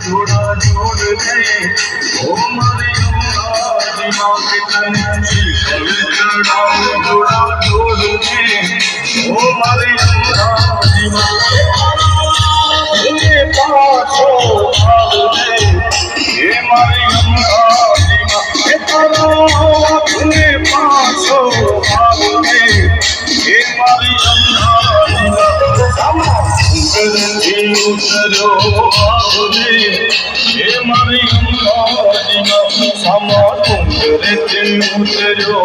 जोड़ा जोड़ दे ओ मरियम राजिमा के तन शीतल चढ़ाओ जोड़ा जोड़ दे ओ मरियम राजिमा के पाछो भाग दे हे मरियम राजिमा के तने पाछो भाग दे हे मरियम राजिमा उतरो आवे हे मरियम राजिमा समा उतरो